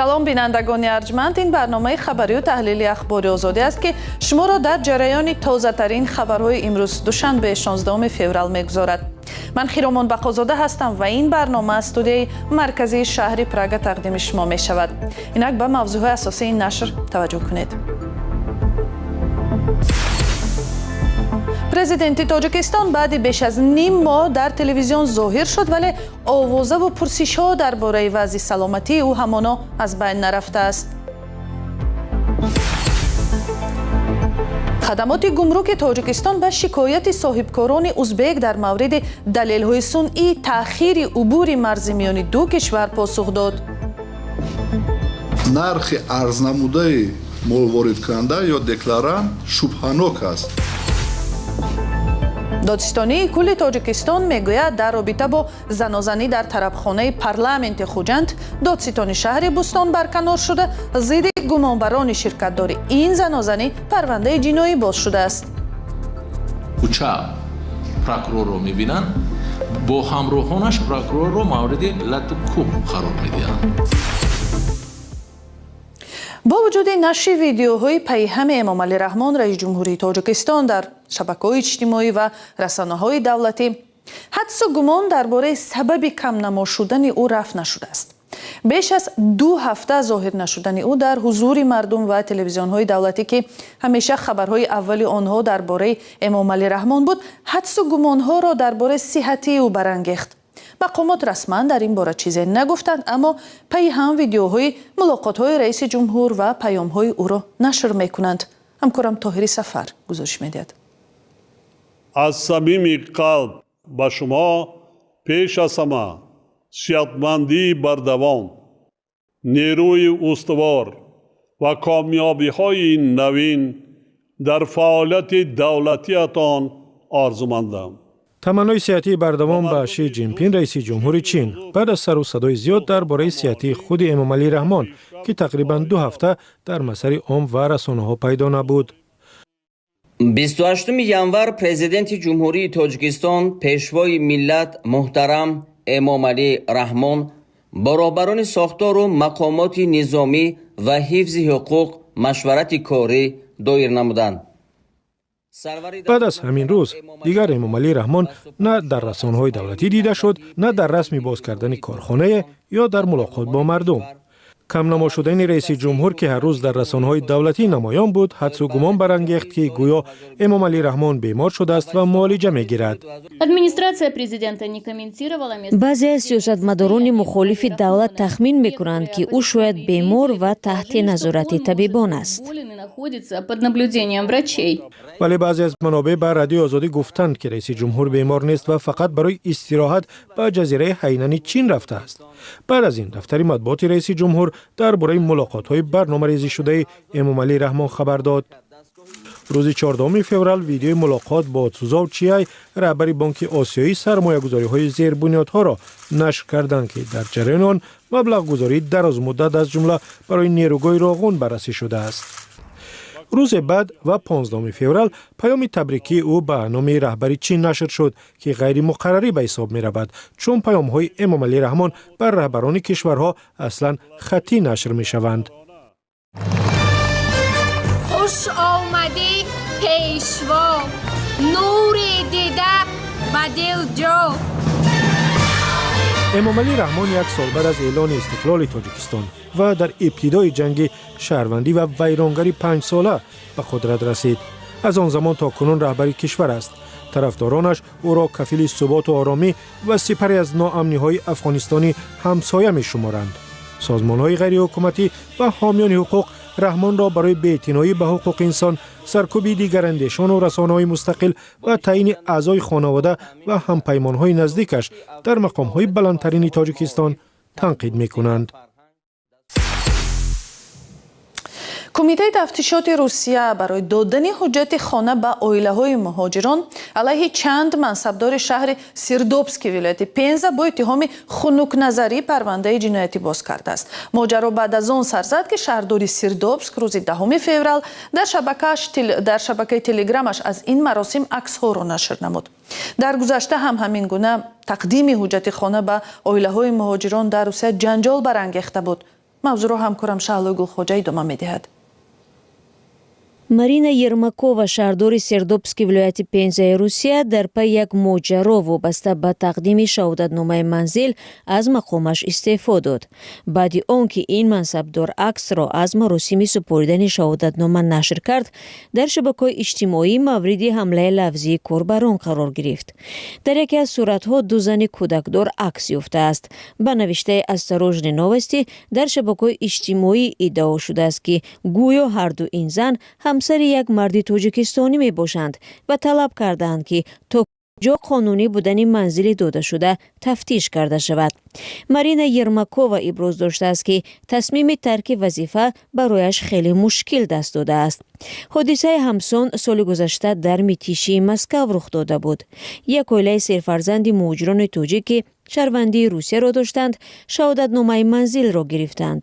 салом бинандагони арҷманд, ин барномаи хабарию таҳлили ахбори озодӣ аст ки шуморо дар ҷараёни тозатарин хабарҳои имрӯз душанбе 16 феврал мегузорад. ман хиромон бақозода ҳастам ва ин барнома аз студияи марказии шаҳри Прага тақдими шумо мешавад. инак ба мавзӯъҳои асосии ин нашр таваҷҷӯҳ кунед. президенти тоҷикистон баъди беш аз ним моҳ дар телевизион зоҳир шуд, вале овозаву пурсишҳо дар бораи вазъи саломатии ӯ ҳамоно аз байн нарафтааст. хадамоти гумруки тоҷикистон ба шикояти соҳибкорони узбек дар мавриди далелҳои сунъӣ таъхири убури марзи миёни ду кишвар посух дод. нархи арзнамудаи молворидкунанда ё декларант шубҳанок аст. додистонии кулли тоҷикистон мегӯяд дар робита бо занозанӣ дар тарабхонаи парламенти хуҷанд додситони шаҳри Бустон барканор шуда зидди гумонбарони ширкатдори ин занозанӣ парвандаи ҷиноӣ боз шудааст. Уча прокурорро мебинанд, бо ҳамроҳонаш прокурорро мавриди лату кӯб қарор медиҳанд. бо вуҷуди нашри видеоҳои пайҳами Эмомалӣ Раҳмон, раиси ҷумҳурии Тоҷикистон дар шабакаҳои иҷтимоӣ ва расонаҳои давлатӣ, ҳадсу гумон дар бораи сабаби камнамо шудани ӯ рафт нашудааст. беш аз 2 ҳафта зоҳир нашудани ӯ дар ҳузури мардум ва телевизионҳои давлатӣ ки ҳамеша хабарҳои аввали онҳо дар бораи Эмомалӣ Раҳмон буд, ҳадсу гумонҳоро дар бораи сиҳатии ӯ барангехт. мақомот расман дар ин бора чизе нагуфтанд, аммо пайҳам видеоҳои мулоқотҳои раиси ҷумҳур ва паёмҳои ӯро нашр мекунанд. ҳамкорам Тоҳири Сафар гузориш медиҳад. аз самими қалб ба шумо пеш аз ҳама сиҳатмандӣ бардавом, нерӯи устувор ва комёбиҳои навин дар фаъолияти давлатиатон орзумандам. таманнои сиҳатии бардавом ба Ши Ҷинпин, раиси ҷумҳури Чин, баъд аз сару садои зиёд дар бораи сиҳатии худи Эмомалӣ Раҳмон, ки тақрибан 2 ҳафта дар масари ом ва расонаҳо пайдо набуд. 28 январ президенти ҷумҳурии Тоҷикистон, пешвои миллат муҳтарам Эмомалӣ Раҳмон бо роҳбарони сохтору мақомоти низомӣ ва ҳифзи ҳуқуқ машварати корӣ доир намуданд. баъд аз ҳамин рӯз дигар Эмомалӣ Раҳмон на дар расонаҳои давлатӣ дида шуд, на дар расми боз кардани корхонае ё дар мулоқот бо мардум. камнамо шудани раиси ҷумҳур, ки ҳар рӯз дар расонаҳои давлатӣ намоён буд, ҳадсу гумон барангехт, ки гӯё Эмомалӣ Раҳмон бемор шудааст ва муолиҷа мегирад. баъзе аз сиёсатмадорони мухолифи давлат тахмин мекунанд, ки ӯ шояд бемор ва таҳти назорати табибон аст. вале баъзе аз манобеъ ба радиои Озодӣ гуфтанд, ки раиси ҷумҳур бемор нест ва фақат барои истироҳат ба ҷазираи Ҳайнани Чин рафтааст. баъд аз ин дафтари матбуоти раиси ҷумҳур дар бораи мулоқотҳои барномарезишудаи Эмомалӣ Раҳмон хабар дод. рӯзи 14 феврал видеои мулоқот бо Цузов Чиай, раҳбари Бонки Осиёӣ, сармоягузориҳои зербунёдҳоро нашр карданд, ки дар ҷараёни он маблағгузории дарозмуддат аз ҷумла барои нерӯгоҳи роғун баррасӣ шудааст. рӯзе баъд ва 15 феврал паёми табрикии ӯ ба номи раҳбари Чин нашр шуд, ки ғайримуқаррарӣ ба ҳисоб меравад, чун паёмҳои Эмомалӣ Раҳмон бар раҳбарони кишварҳо аслан хаттӣ нашр мешаванд. хуш омадӣ пешво, нуре дида ба дил ҷо. Эмомалӣ Раҳмон як сол баъд аз эълони истиқлоли Тоҷикистон ва дар ибтидои ҷанги шаҳрвандӣ ва вайронгари 5 сола ба қудрат расид. аз он замон то кунун раҳбари кишвар аст. тарафдоронаш ӯро кафили суботу оромӣ ва сипаре аз ноамниҳои афғонистонӣ ҳамсоя мешуморанд. созмонҳои ғайриҳукуматӣ ва ҳомиёни ҳуқуқ Раҳмонро барои беэътиноӣ ба ҳуқуқи инсон, саркӯби дигарандешону расонаҳои мустақил ва таъйини аъзои хонавода ва ҳампаймонҳои наздикаш дар мақомҳои баландтарини Тоҷикистон танқид мекунанд. кумитаи тафтишоти Русия барои додани ҳуҷҷати хона ба оилаҳои муҳоҷирон алайҳи чанд мансабдори шаҳри Сирдобски вилояти Пенза бо иттиҳоми хунукназарӣ парвандаи ҷиноятӣ боз кардааст. моҷаро баъд аз он сар зад, ки шаҳрдори Сирдобск рӯзи 10 феврал дар шабакаи телеграмаш аз ин маросим аксҳоро нашр намуд. дар гузашта ҳам ҳамин гуна тақдими ҳуҷҷати хона ба оилаҳои муҳоҷирон дар Русия ҷанҷол барангехта буд. мавзӯъро ҳамкорам Шаҳлои Гулхоҷа идома медиҳад. марина ермакова шаҳрдори сердобски вилояти пензаи русия дар пай як моҷаро вобаста ба тақдими шаҳодатномаи манзил аз мақомаш истеъфо дод. баъди он ки ин мансабдор аксро аз маросими супоридани шаҳодатнома нашр кард, дар шабакаҳои иҷтимоӣ мавриди ҳамлаи лавзии корбарон қарор гирифт. дар яке аз суратҳо ду зани кӯдакдор акс ёфтааст. ба навиштаи «Осторожные новости» дар шабакаҳои иҷтимоӣ иддао шудааст ки гӯё ҳарду ин зан ҳамсари як марди тоҷикистонӣ мебошанд ва талаб карданд ки то ҷо қонунӣ будани манзили додашуда тафтиш карда шавад. марина ермакова иброз доштааст ки тасмими тарки вазифа барояш хеле мушкил даст додааст. ҳодисаи ҳамсон соли гузашта дар митишии Москав рух дода буд. як оилаи серфарзанди муҳоҷирони тоҷик ки шаҳрвандии Русияро доштанд, шаҳодатномаи манзилро гирифтанд.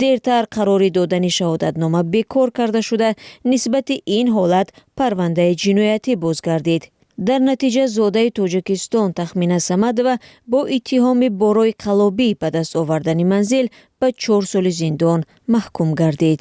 дертар қарори додани шаҳодатнома бекор карда шуда, нисбати ин ҳолат парвандаи ҷиноятӣ бозгардид. дар натиҷа зодаи Тоҷикистон Тахмина Самадова бо иттиҳоми борои қаллобӣ ба даст овардани манзил ба 4 соли зиндон маҳкум гардид.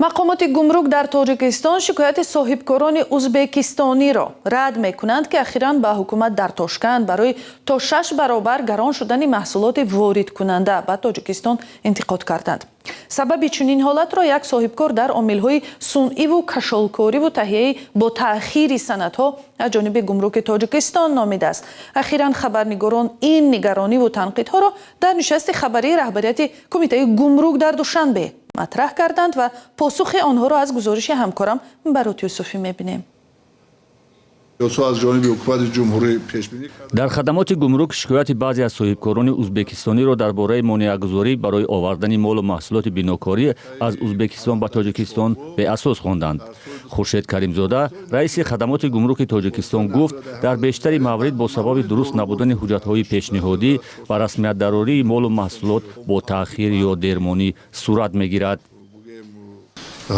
мақомоти гумрук дар Тоҷикистон шикояти соҳибкорони ӯзбекистониро рад мекунанд ки ахиран ба ҳукумат дар Тошканд барои то 6 баробар гарон шудани маҳсулоти воридкунанда ба Тоҷикистон интиқод карданд. сабаби чунин ҳолатро як соҳибкор дар омилҳои сунъиву кашолкориву таҳияи бо таъхири санадҳо аз ҷониби гумруки Тоҷикистон номидааст. ахиран хабарнигорон ин нигарониву танқидҳоро дар нишасти хабарии раҳбарияти кумитаи гумрук дар Душанбе матраҳ карданд ва посухи онҳоро аз гузориши ҳамкорам Барот Юсуфӣ мебинем. дар хадамоти гумрук шикояти баъзе аз соҳибкорони ӯзбекистониро дар бораи монеагузорӣ барои овардани молу маҳсулоти бинокорӣ аз Ӯзбекистон ба Тоҷикистон беасос хонданд. Хуршед Каримзода, раиси хадамоти гумруки Тоҷикистон гуфт, дар бештари маврид бо сабаби дуруст набудани ҳуҷҷатҳои пешниҳодӣ ва расмиятдарории молу маҳсулот бо таъхир ё дермонӣ сурат мегирад.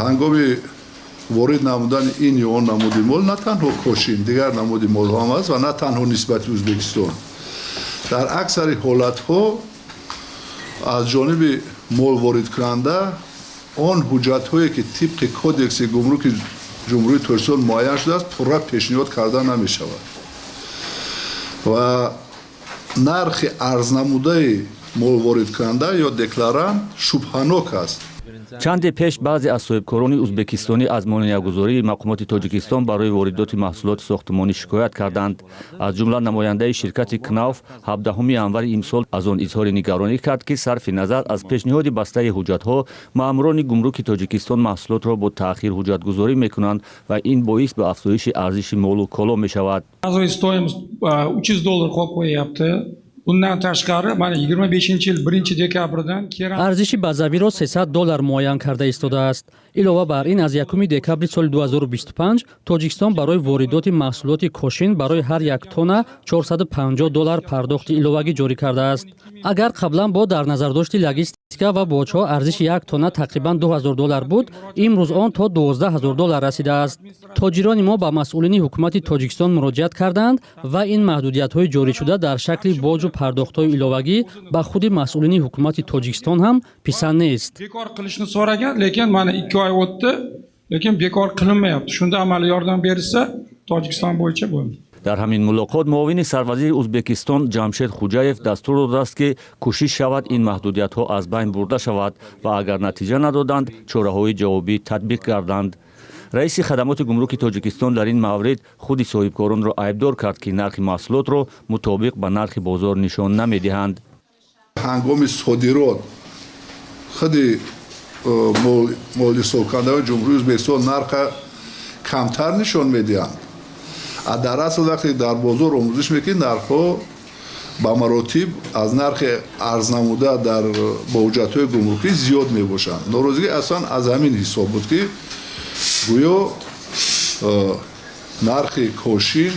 ҳангоми ворид намудани ин ё он намуди мол на танҳо кошин, дигар намуди молҳо ҳам аст ва на танҳо нисбати Ӯзбекистон. дар аксари ҳолатҳо аз ҷониби молворидкунанда он ҳуҷҷатҳое ки тибқи кодекси гумруки ҷумҳурии Тоҷикистон муайян шудааст пурра пешниҳод карда намешавад ва нархи арзнамудаи молворидкунанда ё декларант шубҳанок аст. чанде пеш баъзе аз соҳибкорони ӯзбекистонӣ аз монеагузории мақомоти Тоҷикистон барои воридоти маҳсулоти сохтмонӣ шикоят карданд. аз ҷумла намояндаи ширкати Кнауф 17 январи имсол аз он изҳори нигаронӣ кард ки сарфи назар аз пешниҳоди бастаи ҳуҷҷатҳо маъмурони гумруки Тоҷикистон маҳсулотро бо таъхир ҳуҷҷатгузорӣ мекунанд ва ин боис ба афзоиши арзиши молу коло мешавад. $300 qo'yib qo'yyapti. Bundan tashqari mana 25-yil 1-dekabrdan арзиши базавиро $300 муайян карда истодааст. илова бар ин аз 1 декабри соли 2025 Тоҷикистон барои воридоти маҳсулоти кошин барои ҳар як тонна $450 пардохти иловагӣ ҷорӣ кардааст. агар қаблан бо дар назардошти логистика ва боҷҳо арзиши як тонна тақрибан $2000 буд, имрӯз он то $12000 расидааст. тоҷирони мо ба масъулини ҳукумати Тоҷикистон муроҷиат карданд ва ин маҳдудиятҳои ҷоришуда дар шакли боҷу пардохтҳои иловагӣ ба худи масъулини ҳукумати Тоҷикистон ҳам писанд нест. bekor qilishni so'ragan, lekin mana 2 oy o'tdi, lekin bekor qilinmayapti. Shunda amaliy yordam berilsa, Tojikiston bo'yicha bo'ldi. дар ҳамин мулоқот муовини сарвазири Ӯзбекистон Ҷамшед Хуҷаев дастур додааст ки кӯшиш шавад ин маҳдудиятҳо аз байн бурда шавад ва агар натиҷа надоданд чораҳои ҷавобӣ татбиқ гарданд. раиси хадамоти гумруки Тоҷикистон дар ин маврид худи соҳибкоронро айбдор кард ки нархи маҳсулотро мутобиқ ба нархи бозор нишон намедиҳанд. ҳангоми содирот худи молисобкунандаҳои ҷумҳурии Ӯзбекистон нарха камтар нишон медиҳанд. дар асл вақте дар бозор омӯзиш мекунӣ нархҳо ба маротиб аз нархи арзнамуда дар бо ҳуҷҷатҳои гумрукӣ зиёд мебошанд. норозигӣ аслан аз ҳамин ҳисоб буд ки гӯё нархи кошин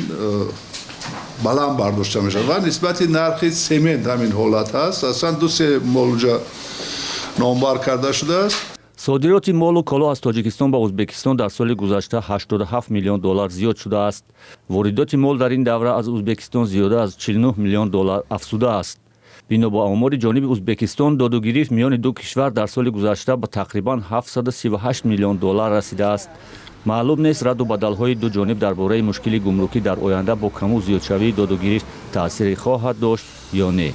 баланд бардошта мешавад ва нисбати нархи семент ҳамин ҳолат ҳаст. аслан ду-се молуҷа номбар карда шудааст. содироти молу коло аз Тоҷикистон ба Ӯзбекистон дар соли гузашта $87 миллион зиёд шудааст. воридоти мол дар ин давра аз Ӯзбекистон зиёда аз $49 миллион афзудааст. бино ба омори ҷониби ӯзбекистон додугирии миёни ду кишвар дар соли гузашта ба тақрибан 738 миллион доллар расидааст. маълум нест радду бадалҳои ду ҷониб дар бораи мушкили гумрукӣ дар оянда бо каму зиёдшавии додугирӣ таъсире хоҳад дошт ё не.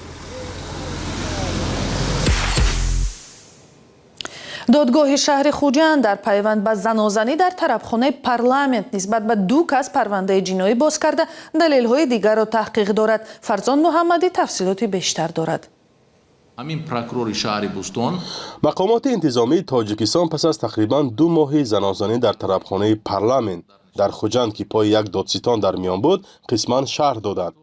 додгоҳи шаҳри хуҷанд дар пайванд ба занозанӣ дар тарабхонаи парламент нисбат ба ду кас парвандаи ҷиноӣ боз карда далелҳои дигарро таҳқиқ дорад. Фарзон муҳаммадӣ тафсилоти бештар дорад. ҳамин прокурори шаҳри Бӯстон мақомоти интизомии тоҷикистон пас аз тақрибан 2 моҳи занозанӣ дар тарабхонаи парламент дар хуҷанд ки пои як додситон дар миён буд қисман шарҳ доданд.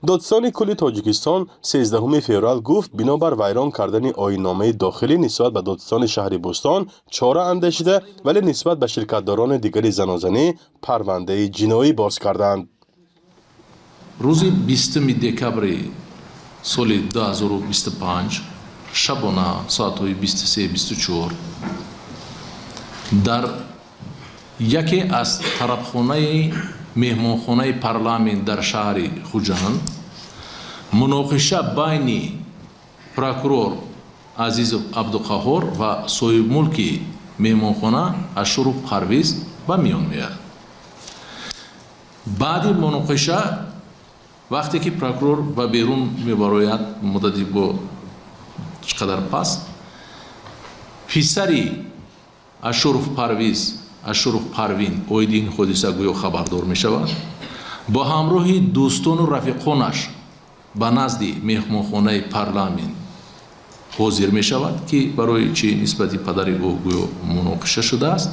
додистони кулли тоҷикистон 13 феврал гуфт бинобар вайрон кардани оинномаи дохилӣ нисбат ба додистони шаҳри Бӯстон чора андешида, вале нисбат ба ширкатдорони дигари занозанӣ парвандаи ҷиноӣ боз карданд. рӯзи 20 декабри соли 2025 шабона соатҳои 23-24 дар яке аз тарабхонаи меҳмонхонаи парламент дар шаҳри Хуҷанд муноқиша байни прокурор Азизов Абдуқаҳор ва соҳибмулки меҳмонхона Ашуров Парвиз ба миён меояд. баъди муноқиша вақте ки прокурор ба берун мебарояд муддати бо чӣ қадар пас писари Ашуров Парвиз Ашуров Парвин оиди ин ҳодиса гӯё хабардор мешавад, бо ҳамроҳи дӯстону рафиқонаш ба назди меҳмонхонаи парламент ҳозир мешавад ки барои чӣ нисбати падари ӯ гӯё муноқиша шудааст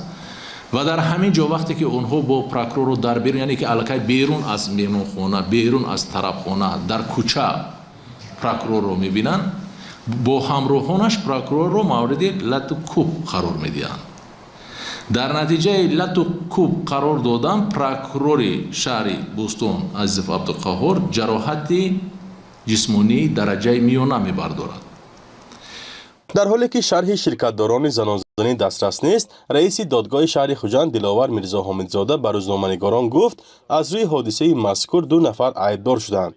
ва дар ҳамин ҷо вақте ки онҳо бо прокурору дар берун, яъне ки аллакай берун аз меҳмонхона, берун аз тарабхона дар кӯча прокурорро мебинанд, бо ҳамроҳонаш прокурорро мавриди лату кӯб қарор медиҳанд. дар натиҷаи лату кӯб қарор додан прокурори шаҳри Бӯстон Азизов Абдуқаҳор ҷароҳати ҷисмонии дараҷаи миёна мебардорад. дар ҳоле ки шарҳи ширкатдорони занозанӣ дастрас нест, раиси додгоҳи шаҳри Хуҷанд Диловар Мирзо Ҳомидзода ба рӯзноманигорон гуфт аз рӯи ҳодисаи мазкур 2 нафар айбдор шуданд.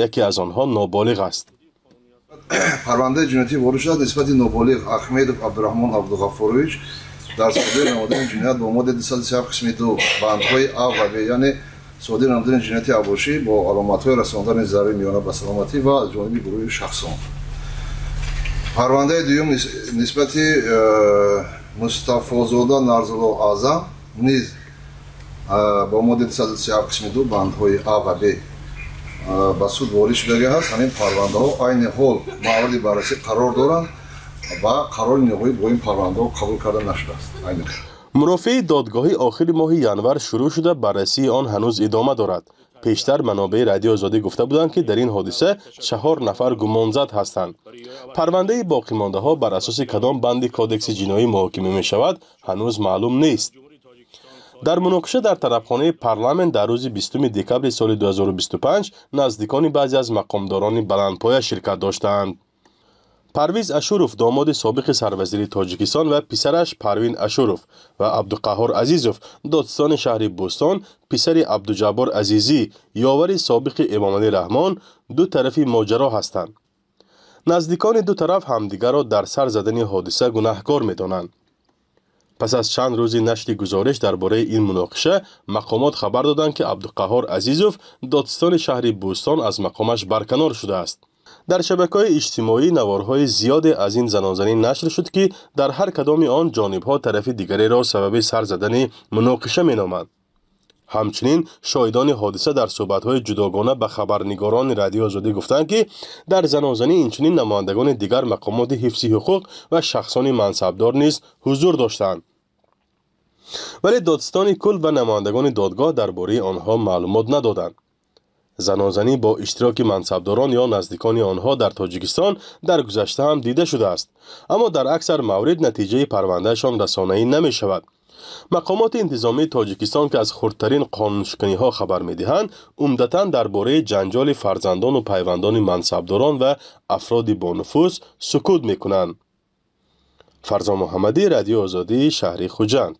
яке аз онҳо ноболиғ аст. парвандаи ҷиноятӣ ворид шуда нисбати ноболиғ Ахмедов Абдурахмон Абдуғаффорович дар содир намудани ҷиноят бо моддаи 237 қисми 2 бандҳои А ва Б, яъне содир намудани ҷинояти абошӣ бо аломатҳои расондани зарари миёна ба саломатӣ ва аз ҷониби гурӯҳи шахсон. парвандаи дуюм нисбати Мустафозода Нарзулло Аъзам низ бо моддаи 237 қисми 2 бандҳои А ва Б ба суд ворид шудагӣ ҳаст. ҳамин парвандаҳо айни ҳол мавриди баррасӣ қарор доранд ва қарори ниҳоӣ бо ин парвандаҳо қабул карда нашудааст. мурофиаи додгоҳи охири моҳи январ шурӯъ шуда баррасии он ҳанӯз идома дорад. пештар манобеи Радиои Озодӣ гуфта буданд ки дар ин ҳодиса 4 нафар гумонзад ҳастанд. парвандаи боқимондаҳо бар асоси кадом банди кодекси ҷиноӣ муҳокима мешавад ҳанӯз маълум нест. дар муноқиша дар тарабхонаи парламент дар рӯзи 20 декабри соли 2025 наздикони баъзе аз мақомдорони баландпоя ширкат доштанд. Парвиз Ашуров домоди собиқи сарвазири Тоҷикистон ва писараш Парвин Ашуров ва Абдуқаҳор Азизов додистони шаҳри Бӯстон писари Абдуҷаббор Азизӣ ёвари собиқи Эмомалӣ Раҳмон ду тарафи моҷаро ҳастанд. наздикони ду тараф ҳамдигарро дар сар задани ҳодиса гунаҳкор медонанд. пас аз чанд рӯзи нашри гузориш дар бораи ин муноқиша мақомот хабар доданд ки Абдуқаҳор Азизов додистони шаҳри Бӯстон аз мақомаш барканор шудааст. дар шабакаҳои иҷтимоӣ наворҳои зиёде аз ин занозанӣ нашр шуд ки дар ҳар кадоми он ҷонибҳо тарафи дигареро сабаби сар задани муноқиша меноманд. ҳамчунин шоҳидони ҳодиса дар суҳбатҳои ҷудогона ба хабарнигорони Радиои Озодӣ гуфтанд ки дар занозанӣ инчунин намояндагони дигар мақомоти ҳифзи ҳуқуқ ва шахсони мансабдор низ ҳузур доштанд. вале додистони кул ва намояндагони додгоҳ дар бораи онҳо маълумот надоданд. занозанӣ бо иштироки мансабдорон ё наздикони онҳо дар Тоҷикистон дар гузашта ҳам дида шудааст, аммо дар аксар маврид натиҷаи парвандаашон расонаӣ намешавад. мақомоти интизомии Тоҷикистон ки аз хурдтарин қонуншиканиҳо хабар медиҳанд, умдатан дар бораи ҷанҷоли фарзандону пайвандони мансабдорон ва афроди бонуфуз сукут мекунанд. Фарзон Муҳаммадӣ, Радиои Озодӣ, шаҳри Хуҷанд.